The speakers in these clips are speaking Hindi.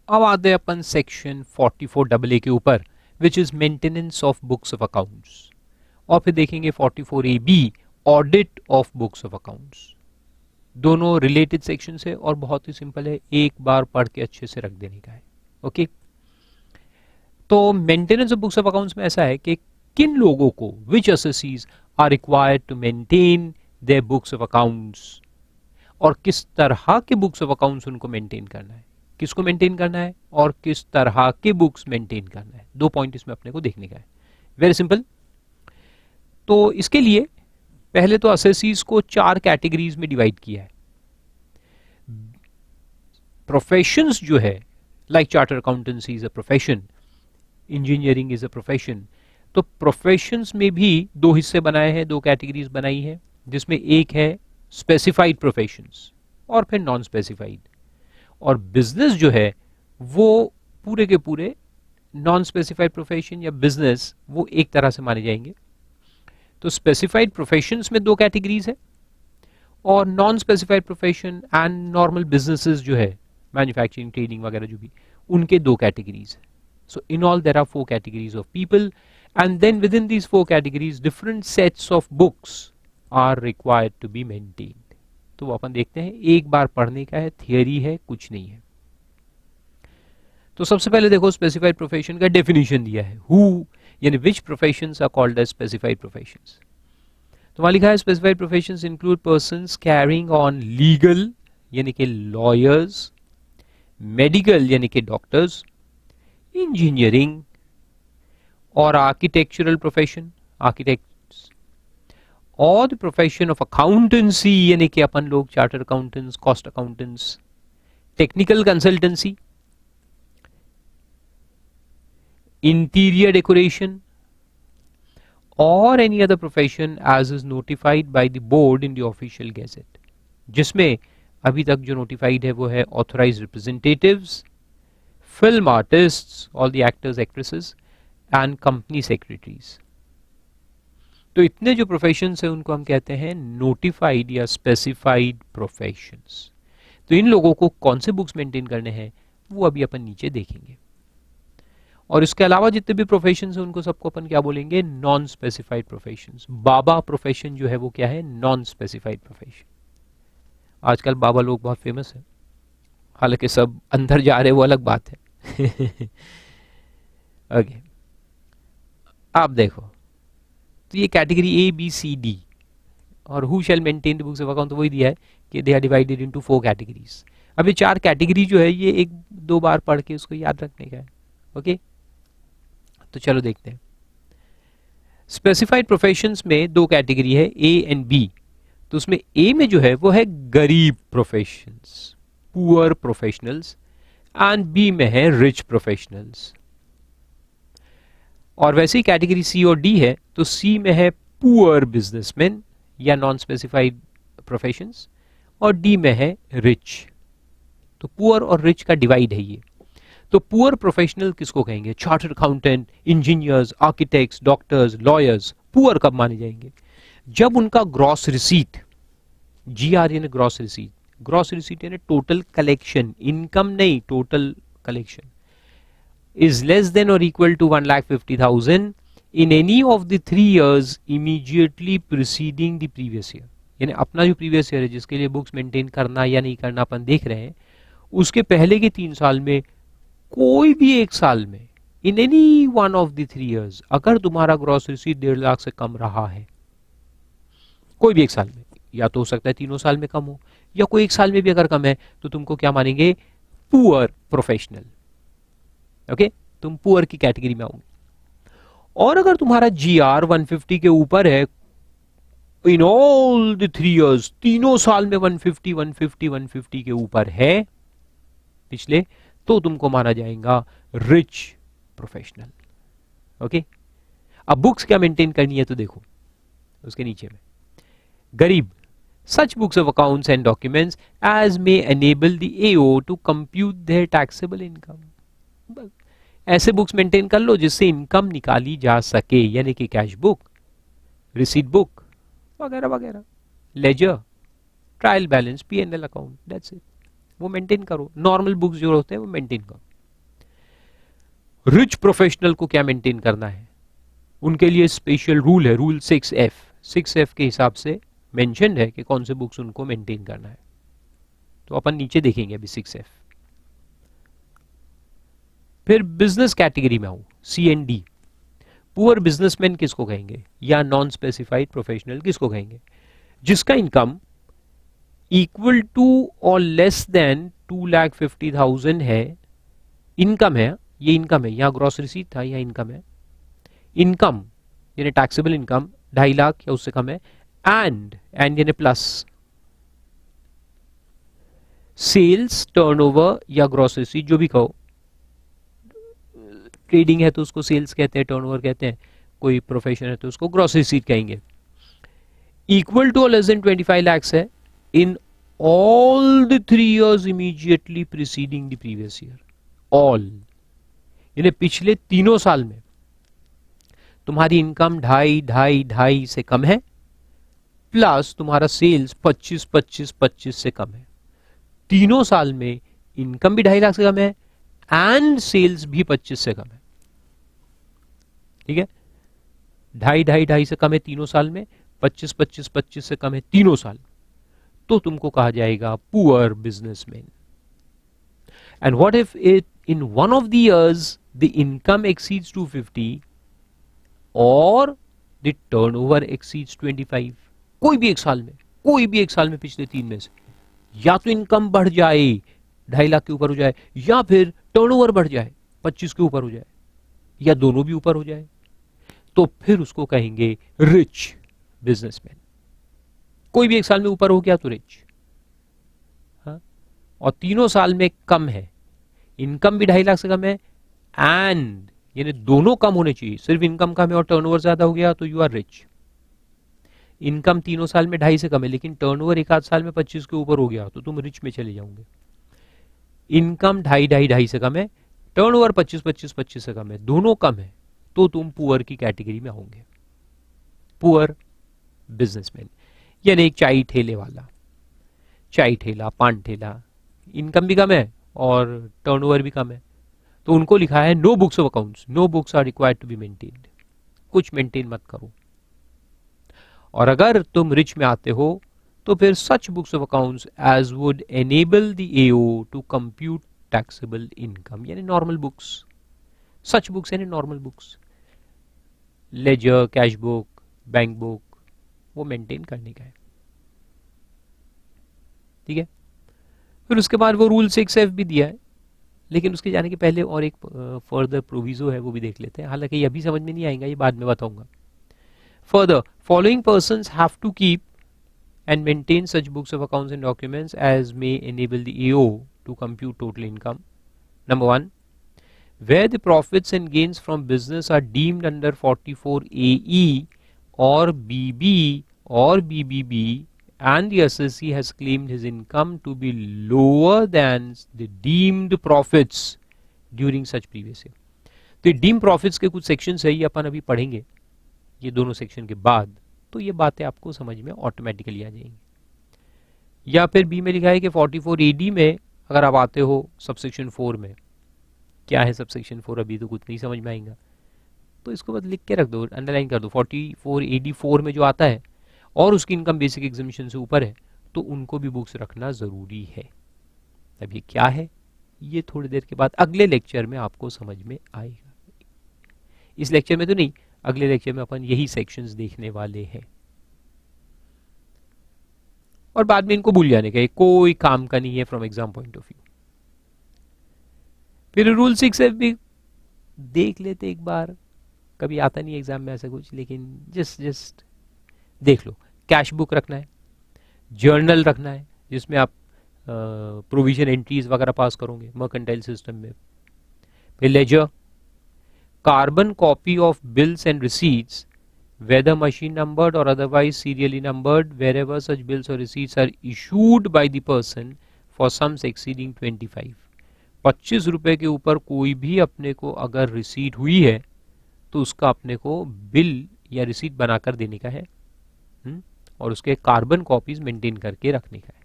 अब आते हैं अपन सेक्शन 44 AA के ऊपर, which is maintenance of books of accounts. और फिर देखेंगे 44AB, audit of books of accounts. दोनों रिलेटेड सेक्शन है और बहुत ही सिंपल है, एक बार पढ़ के अच्छे से रख देने का है। ओके, तो maintenance of books of accounts में ऐसा है कि किन लोगों को, which assessees are required to maintain their books of accounts, और किस तरह के बुक्स ऑफ अकाउंट्स उनको मेंटेन करना है, किसको मेंटेन करना है और किस तरह के बुक्स मेंटेन करना है। दो पॉइंट इसमें अपने को देखने का है, वेरी सिंपल। तो इसके लिए पहले तो असेसीज को चार कैटेगरीज में डिवाइड किया है। प्रोफेशंस जो है, like charter accountancy is a profession, engineering is a profession. तो प्रोफेशंस में भी दो हिस्से बनाए हैं, दो कैटेगरीज बनाई है, जिसमें एक है स्पेसिफाइड प्रोफेशंस और फिर नॉन स्पेसिफाइड। और बिजनेस जो है वो पूरे के पूरे नॉन स्पेसिफाइड प्रोफेशन या बिजनेस वो एक तरह से माने जाएंगे। तो स्पेसिफाइड प्रोफेशंस में दो कैटेगरीज है, और non specified profession and normal businesses जो है, मैन्युफैक्चरिंग, ट्रेडिंग वगैरह जो भी, उनके दो कैटेगरीज है। So in all there are four categories of people, and then within these four categories different sets of books are required to be maintained. तो वो अपन देखते हैं, एक बार पढ़ने का है, थियरी है, कुछ नहीं है। तो सबसे पहले देखो स्पेसिफाइड प्रोफेशन का डेफिनेशन दिया है, हु यानी which professions are called as specified professions. तो वहां लिखा है specified professions include persons carrying on legal यानी कि लॉयर्स, मेडिकल यानी कि डॉक्टर्स, इंजीनियरिंग और आर्किटेक्चरल प्रोफेशन, आर्किटेक्ट्स, और द प्रोफेशन ऑफ अकाउंटेंसी यानी कि अपन लोग chartered accountants, cost accountants, technical consultancy, interior decoration, और any other profession as is notified by the board in the official gazette, जिसमें अभी तक जो नोटिफाइड है वो है authorised representatives, film artists, all the actors, actresses and company secretaries। तो इतने जो प्रोफेशंस हैं उनको हम कहते हैं नोटिफाइड या स्पेसिफाइड प्रोफेशंस। तो इन लोगों को कौन से बुक्स मेंटेन करने हैं वो अभी अपन नीचे देखेंगे। और इसके अलावा जितने भी प्रोफेशंस हैं उनको सबको अपन क्या बोलेंगे, नॉन स्पेसिफाइड प्रोफेशंस। बाबा प्रोफेशन जो है वो क्या है, नॉन स्पेसिफाइड प्रोफेशन। आजकल बाबा लोग बहुत फेमस है, हालांकि सब अंदर जा रहे वो अलग बात है। ओके, आप देखो तो ये category A B C D, और who shall maintain the books of account तो वही दिया है कि they are divided into four categories. अब ये चार कैटेगरी जो है ये एक दो बार पढ़ के उसको याद रखने का है। ओके, तो चलो देखते हैं। स्पेसिफाइड प्रोफेशंस में दो कैटेगरी है, ए एंड बी। तो उसमें ए में जो है वो है गरीब professions, poor professionals, and B में है रिच प्रोफेशनल्स। और वैसे ही कैटेगरी सी और डी है, तो सी में है पुअर बिजनेसमैन या नॉन स्पेसिफाइड प्रोफेशंस, और डी में है रिच। तो पुअर और रिच का डिवाइड है ये। तो पुअर प्रोफेशनल किसको कहेंगे, chartered accountant, engineers, architects, doctors, lawyers. Poor कब माने जाएंगे, जब उनका ग्रॉस रिसीट, जीआर यानी ग्रॉस रिसीट, ग्रॉस रिसीट यानी टोटल कलेक्शन, इनकम नहीं, total collection is less than और equal to 1,50,000 in any of the 3 years immediately preceding the previous year. यानी अपना जो प्रीवियस ईयर है जिसके लिए बुक्स मेंटेन करना या नहीं करना अपन देख रहे हैं, उसके पहले के 3 साल में कोई भी एक साल में, in any one of the 3 years, अगर तुम्हारा ग्रॉस रिसीट 1.5 लाख से कम रहा है कोई भी एक साल में, या तो हो सकता है तीनों साल में कम हो, या कोई एक साल में भी अगर कम है, तो तुमको क्या मानेंगे, पुअर प्रोफेशनल। ओके, तुम पुअर की कैटेगरी में आओगे। और अगर तुम्हारा जीआर 150 के ऊपर है, इन ऑल द 3 years, तीनों साल में 150 150 150 के ऊपर है पिछले, तो तुमको माना जाएगा रिच प्रोफेशनल। ओके, अब बुक्स क्या मेंटेन करनी है तो देखो उसके नीचे में, गरीब, such books of accounts and documents as may enable the AO to compute their taxable income। ऐसे बुक्स मेंटेन कर लो जिससे इनकम निकाली जा सके, यानी कि कैश बुक, रिसीट बुक वगैरह वगैरह, ledger, trial balance, P&L account, that's it. वो मेंटेन करो, नॉर्मल बुक्स जो होते हैं वो मेंटेन करो। रिच प्रोफेशनल को क्या मेंटेन करना है, उनके लिए स्पेशल रूल है, रूल 6F। 6F के हिसाब से मेंशन है कि कौन से बुक्स उनको मेंटेन करना है। तो अपन नीचे देखेंगे अभी 6F। फिर बिजनेस कैटेगरी में आऊं, C&D। पुअर बिजनेसमैन किसको कहेंगे, या नॉन स्पेसिफाइड प्रोफेशनल किसको कहेंगे, जिसका इनकम इक्वल टू और लेस देन 2,50,000 है। इनकम है, ये इनकम है, यहां ग्रॉस रिसीट था, यह इनकम है। इनकम यानी टैक्सेबल इनकम 2.5 लाख या उससे कम है, एंड यानी प्लस सेल्स, टर्नओवर या ग्रॉस रिसीट जो भी कहो। ट्रेडिंग है तो उसको सेल्स कहते हैं, टर्नओवर कहते हैं, कोई प्रोफेशन है तो उसको ग्रॉस रिसीट कहेंगे। इक्वल टू और लेस देन 25 lakhs है in all the 3 years immediately preceding the previous year. All यानी पिछले तीनों साल में तुम्हारी इनकम 2.5 से कम है, प्लस तुम्हारा सेल्स 25 से कम है। तीनों साल में इनकम भी 2.5 लाख से कम है एंड सेल्स भी 25 से कम है। ठीक है, 2.5 से कम है तीनों साल में, 25 से कम है तीनों साल, तो तुमको कहा जाएगा poor businessman. And what if it in one of the years the income exceeds 250 और द टर्नओवर एक्सीड्स 25। कोई भी एक साल में पिछले 3 में से या तो इनकम बढ़ जाए 2.5 लाख के ऊपर हो जाए, या फिर टर्नओवर बढ़ जाए 25 के ऊपर हो जाए, या दोनों भी ऊपर हो जाए, तो फिर उसको कहेंगे रिच बिजनेसमैन। कोई भी एक साल में ऊपर हो गया तो रिच, हाँ? और तीनों साल में कम है, इनकम भी 2.5 लाख से कम है, एंड यानी दोनों कम होने चाहिए, सिर्फ इनकम कम है और टर्नओवर ज्यादा हो गया तो यू आर रिच। इनकम तीनों साल में 2.5 से कम है लेकिन टर्नओवर एक आध साल में 25 के ऊपर हो गया तो तुम रिच में चले जाओगे। इनकम 2.5 से कम है, टर्नओवर 25 से कम है, दोनों कम है, तो तुम पुअर की कैटेगरी में आओगे, पुअर बिजनेसमैन। यानी एक चाय ठेले वाला, चाय ठेला, पान ठेला, इनकम भी कम है और टर्नओवर भी कम है, तो उनको लिखा है no books of accounts, no books are required to be maintained, कुछ मेंटेन मत करो। और अगर तुम रिच में आते हो तो फिर such books of accounts as would enable the AO to compute taxable income, यानी नॉर्मल बुक्स, सच बुक्स यानी normal books, ledger, cash book, bank book, वो मेंटेन करने का है। ठीक है, फिर उसके बाद वो रूल 6F भी दिया है, लेकिन उसके जाने के पहले और एक फर्दर प्रोविजो है, वो भी देख लेते हैं। हालांकि ये अभी समझ में नहीं आएगा, ये बाद में बताऊंगा। Further, following persons have to keep and maintain such books of accounts and documents as may enable the AO to compute total income. Number 1, where the profits and gains from business are deemed under 44AE or BB or BBB and the assessee has claimed his income to be lower than the deemed profits during such previous year. तो ये डीम प्रॉफिट्स के कुछ सेक्शंस है, ये अपन अभी पढ़ेंगे ये दोनों सेक्शन के बाद, तो ये बातें आपको समझ में ऑटोमेटिकली आ जाएंगी। या फिर बी में लिखा है कि 44AD में अगर आप आते हो सबसेक्शन 4 में, क्या है सबसेक्शन 4 अभी तो कुछ नहीं समझ में आएगा, तो इसको बस लिख के रख दो, अंडरलाइन कर दो। 44AD 4 में जो आता है और उसकी इनकम बेसिक एग्जामिनेशन से ऊपर है तो उनको भी बुक्स रखना जरूरी है। अब ये क्या है, ये थोड़ी देर के बाद अगले लेक्चर में आपको समझ में आएगा। इस लेक्चर में तो नहीं, अगले लेक्चर में अपन यही सेक्शंस देखने वाले हैं और बाद में इनको भूल जाने का कोई काम का नहीं है from exam point of view. फिर रूल 6F भी देख लेते एक बार, कभी आता नहीं एग्जाम में ऐसा कुछ, लेकिन जस्ट देख लो। कैश बुक रखना है, जर्नल रखना है जिसमें आप प्रोविजन एंट्रीज वगैरह पास करोगे मर्केंटाइल सिस्टम में। फिर laser, carbon copy of bills and receipts whether machine numbered or otherwise serially numbered wherever such bills or receipts are issued by the person for sums exceeding 25। 25 रुपए के ऊपर कोई भी अपने को अगर रिसीट हुई है तो उसका अपने को बिल या रिसीट बनाकर देने का है और उसके कार्बन कॉपीज मेंटेन करके रखने का है।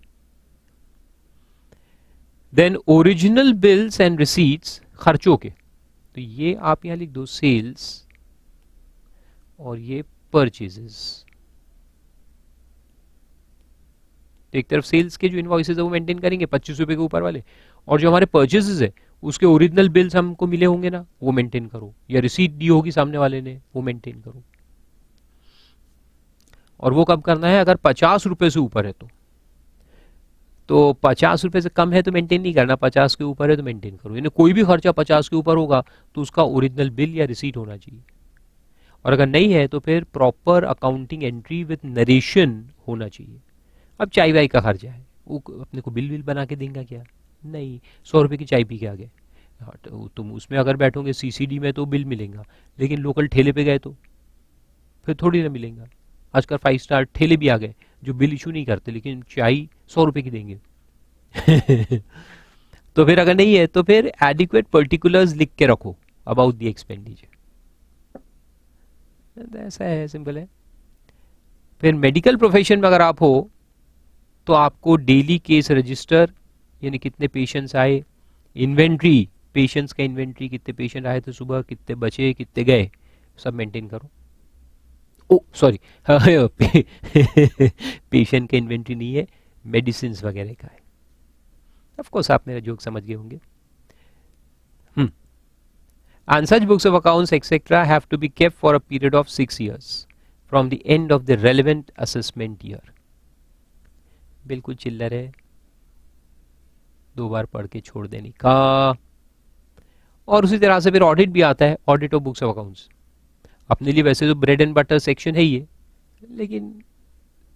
Then original bills and receipts खर्चों के, तो ये आप यहाँ लिख दो सेल्स और ये परचेजेस। तो एक तरफ सेल्स के जो इनवॉइसेस है वो मेंटेन करेंगे 25 रुपए के ऊपर वाले, और जो हमारे परचेजेस है उसके ओरिजिनल बिल्स हमको मिले होंगे ना, वो मेंटेन करो, या रिसीट दी होगी सामने वाले ने, वो मेंटेन करो। और वो कब करना है? अगर 50 रुपए से ऊपर है तो 50 रुपए से कम है तो मेंटेन नहीं करना, 50 के ऊपर है तो मेंटेन करो। यानी कोई भी खर्चा 50 के ऊपर होगा तो उसका ओरिजिनल बिल या रिसीट होना चाहिए, और अगर नहीं है तो फिर proper accounting entry with narration होना चाहिए। अब चाय वाय का खर्चा है, वो अपने को बिल बना के देंगे क्या? नहीं, 100 रुपए की चाय पी के आ गए, हाँ, तो तुम उसमें अगर बैठोगे सीसीडी में तो बिल मिलेगा, लेकिन लोकल ठेले पे गए तो फिर थोड़ी ना मिलेगा। आजकल 5 स्टार ठेले भी आ गए जो बिल इशू नहीं करते, लेकिन चाय 100 रुपए की देंगे। तो फिर अगर नहीं है तो फिर एडिक्वेट पर्टिकुलर्स लिख के रखो अबाउट द एक्सपेंडिचर। ऐसा है, सिंपल है। फिर मेडिकल प्रोफेशन में अगर आप हो तो आपको डेली केस रजिस्टर, यानी कितने पेशेंट्स आए, इन्वेंट्री, पेशेंट्स का इन्वेंट्री, कितने पेशेंट आए थे सुबह, कितने बचे, कितने गए, सब मेंटेन करो। ओ सॉरी, पेशेंट का इन्वेंट्री नहीं है, मेडिसिन वगैरह का है। ऑफ कोर्स आप मेरा जोक समझ गए होंगे। And such books of accounts etc. have to be kept for a period of 6 years from the end of the relevant assessment year. बिल्कुल चिल्लर है, 2 बार पढ़ के छोड़ देने का। और उसी तरह से फिर ऑडिट भी आता है, audit of books of accounts. अपने लिए वैसे तो ब्रेड एंड बटर सेक्शन है ये, लेकिन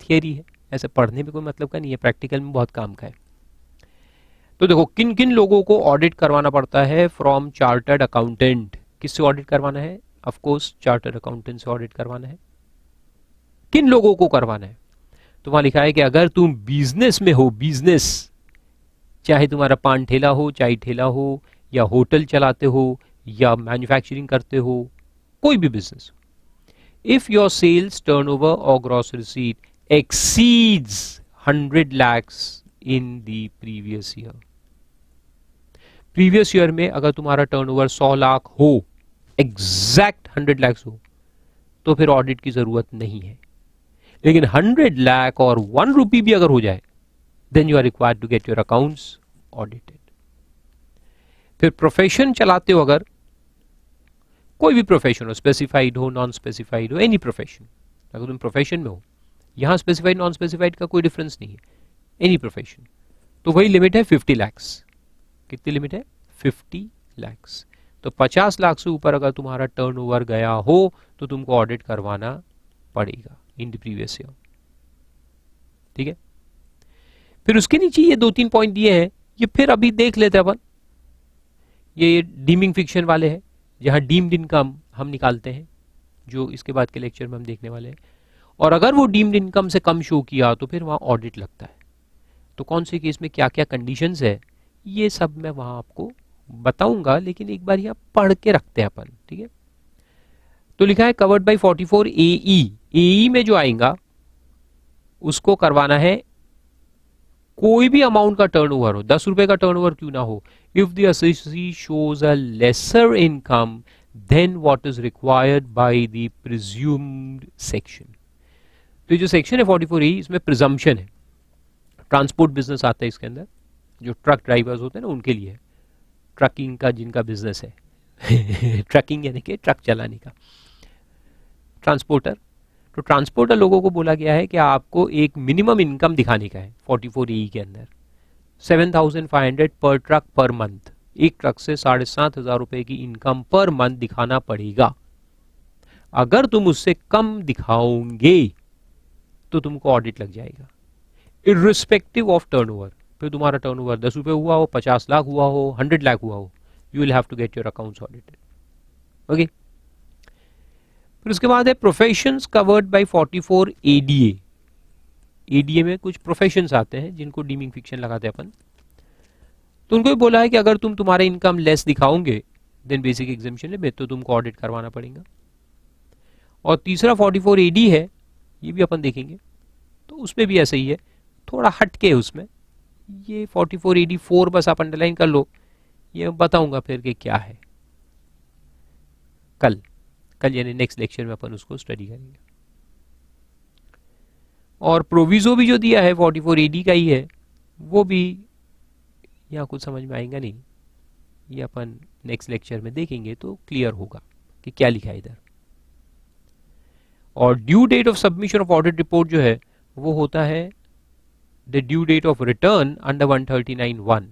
थियरी है, ऐसे पढ़ने में कोई मतलब का नहीं है, प्रैक्टिकल में बहुत काम का है। तो देखो किन किन लोगों को ऑडिट करवाना पड़ता है फ्रॉम चार्टर्ड अकाउंटेंट। किससे ऑडिट करवाना है? ऑफ कोर्स चार्टर्ड अकाउंटेंट से ऑडिट करवाना है। किन लोगों को करवाना है? तो वहां लिखा है कि अगर तुम बिजनेस में हो, बिजनेस, चाहे तुम्हारा पान ठेला हो, चाय ठेला हो, या होटल चलाते हो, या मैन्युफैक्चरिंग करते हो, कोई भी business, if your sales turnover और gross receipt exceeds 100 lakhs in the previous year. Previous year में अगर तुम्हारा टर्नओवर 100 लाख हो, एग्जैक्ट 100 lakhs हो, तो फिर ऑडिट की जरूरत नहीं है। लेकिन 100 लाख और 1 रुपी भी अगर हो जाए, then you are required to get your accounts audited. फिर प्रोफेशन चलाते हो, अगर कोई भी प्रोफेशन हो, स्पेसिफाइड हो, नॉन स्पेसिफाइड हो, एनी प्रोफेशन, अगर तुम प्रोफेशन में हो, यहां स्पेसिफाइड नॉन स्पेसिफाइड का कोई डिफरेंस नहीं है, एनी प्रोफेशन, तो वही लिमिट है 50 lakhs। कितनी लिमिट है? 50 lakhs। तो 50 लाख से ऊपर अगर तुम्हारा टर्नओवर गया हो तो तुमको ऑडिट करवाना पड़ेगा इन द प्रीवियस ईयर। ठीक है। फिर उसके नीचे ये 2-3 पॉइंट दिए हैं, ये फिर अभी देख लेते हैं अपन। ये डीमिंग फिक्शन वाले हैं, जहां डीम्ड इनकम हम निकालते हैं, जो इसके बाद के लेक्चर में हम देखने वाले हैं। और अगर वो डीम्ड इनकम से कम शो किया तो फिर वहां ऑडिट लगता है। तो कौन से केस में क्या क्या कंडीशंस है, ये सब मैं वहां आपको बताऊंगा, लेकिन एक बार यहां पढ़ के रखते हैं अपन। ठीक है। तो लिखा है कवर्ड बाय 44 AE। AE में जो आएगा उसको करवाना है कोई भी अमाउंट का टर्नओवर हो, 10 रुपए का टर्नओवर क्यों ना हो। If the assessee shows a lesser income than what is required by the presumed section. तो जो सेक्शन है 44 AE, इसमें प्रिजम्पशन है। ट्रांसपोर्ट बिजनेस आता है इसके अंदर, जो ट्रक ड्राइवर्स होते हैं ना, उनके लिए, ट्रकिंग का जिनका बिजनेस है ट्रकिंग यानी कि ट्रक चलाने का, ट्रांसपोर्टर। तो ट्रांसपोर्टर लोगों को बोला गया है कि आपको एक मिनिमम इनकम दिखाने का है 44 AE के अंदर, 7,500 पर ट्रक पर मंथ। एक ट्रक से 7,500 रुपए की इनकम पर मंथ दिखाना पड़ेगा। अगर तुम उससे कम दिखाओगे तो तुमको ऑडिट लग जाएगा, इर्रिस्पेक्टिव ऑफ टर्नओवर। फिर तुम्हारा टर्नओवर 10 रुपए हुआ हो, 50 लाख हुआ हो, 100 लाख हुआ हो, you will have to get your accounts audited. Okay. फिर उसके बाद है professions covered by 44 ADA। ADA में कुछ प्रोफेशंस आते हैं जिनको डीमिंग फिक्शन लगाते हैं अपन। तो उनको भी बोला है कि अगर तुम तुम्हारा इनकम लेस दिखाओगे देन बेसिक एग्जेम्पशन लिमिट, तो तुमको ऑडिट करवाना पड़ेगा। और तीसरा 44 AD है, ये भी अपन देखेंगे, तो उसमें भी ऐसा ही है, थोड़ा हटके है उसमें। ये 44 AD 4 बस आप अंडरलाइन कर लो, ये बताऊंगा फिर कि क्या है। कल कल यानी नेक्स्ट लेक्चर में अपन उसको स्टडी करेंगे। और प्रोविजो भी जो दिया है 44 AD का ही है, वो भी यहाँ कुछ समझ में आएगा नहीं, ये अपन नेक्स्ट लेक्चर में देखेंगे तो क्लियर होगा कि क्या लिखा है इधर। और due date of submission of audit report जो है वो होता है the due date of return under 139(1),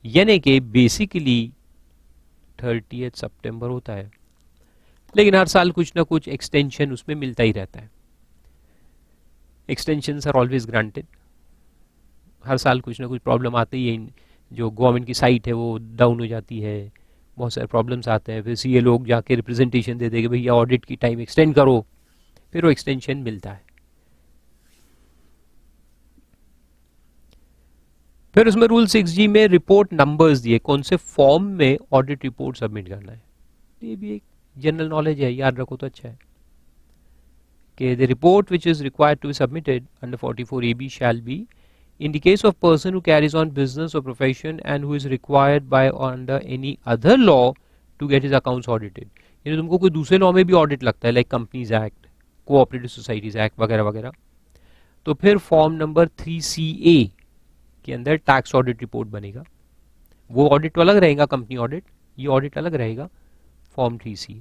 यानी कि बेसिकली 30 सितंबर होता है, लेकिन हर साल कुछ ना कुछ एक्सटेंशन उसमें मिलता ही रहता है। एक्सटेंशंस आर ऑलवेज ग्रांटेड, हर साल कुछ ना कुछ प्रॉब्लम आती ही है, जो गवर्नमेंट की साइट है वो डाउन हो जाती है, बहुत सारे प्रॉब्लम्स आते हैं, फिर सीए लोग जाके रिप्रेजेंटेशन दे देंगे भैया ऑडिट की टाइम एक्सटेंड करो, फिर वो एक्सटेंशन मिलता है। फिर उसमें रूल 6G में रिपोर्ट नंबर्स दिए, कौन से फॉर्म में ऑडिट रिपोर्ट सबमिट करना है, ये भी एक जनरल नॉलेज है, याद रखो तो अच्छा है कि the report which is required to be submitted under 44 AB shall be in the case of person who carries on business or profession and who is required by or under any other law to get his accounts audited। यानी तुमको कोई दूसरे लॉ में भी ऑडिट लगता है, like companies act, cooperative societies act वगैरह वगैरह, तो फिर फॉर्म नंबर 3CA के अंदर टैक्स ऑडिट रिपोर्ट बनेगा। वो ऑडिट अलग रहेगा, कंपनी ऑडिट, ये ऑडिट अलग रहेगा, form 3CA।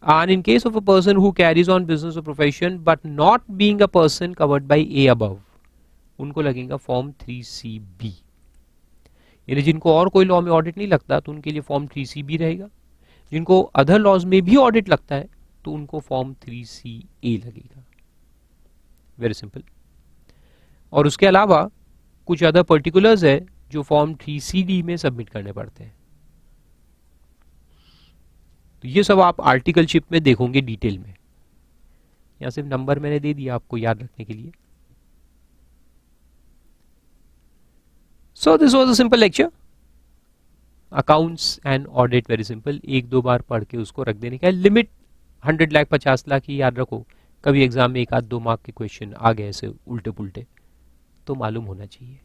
And in case of a person who carries on business or profession but not being a person covered by A above, उनको लगेगा फॉर्म 3CB। यानी जिनको और कोई लॉ में ऑडिट नहीं लगता तो उनके लिए फॉर्म 3CB रहेगा, जिनको अदर लॉज में भी ऑडिट लगता है तो उनको फॉर्म 3CA लगेगा। Very simple. और उसके अलावा कुछ अदर पर्टिकुलर्स है जो फॉर्म 3CD में सबमिट करने पड़ते हैं, तो ये सब आप आर्टिकलशिप में देखोगे डिटेल में, यहां सिर्फ नंबर मैंने दे दिया आपको याद रखने के लिए। So this was a simple lecture, accounts and audit, very simple, एक दो बार पढ़ के उसको रख देने का है। लिमिट 100 लाख 50 लाख ही याद रखो, कभी एग्जाम में एक आध 2 मार्क के क्वेश्चन आ गए ऐसे उल्टे पुल्टे तो मालूम होना चाहिए।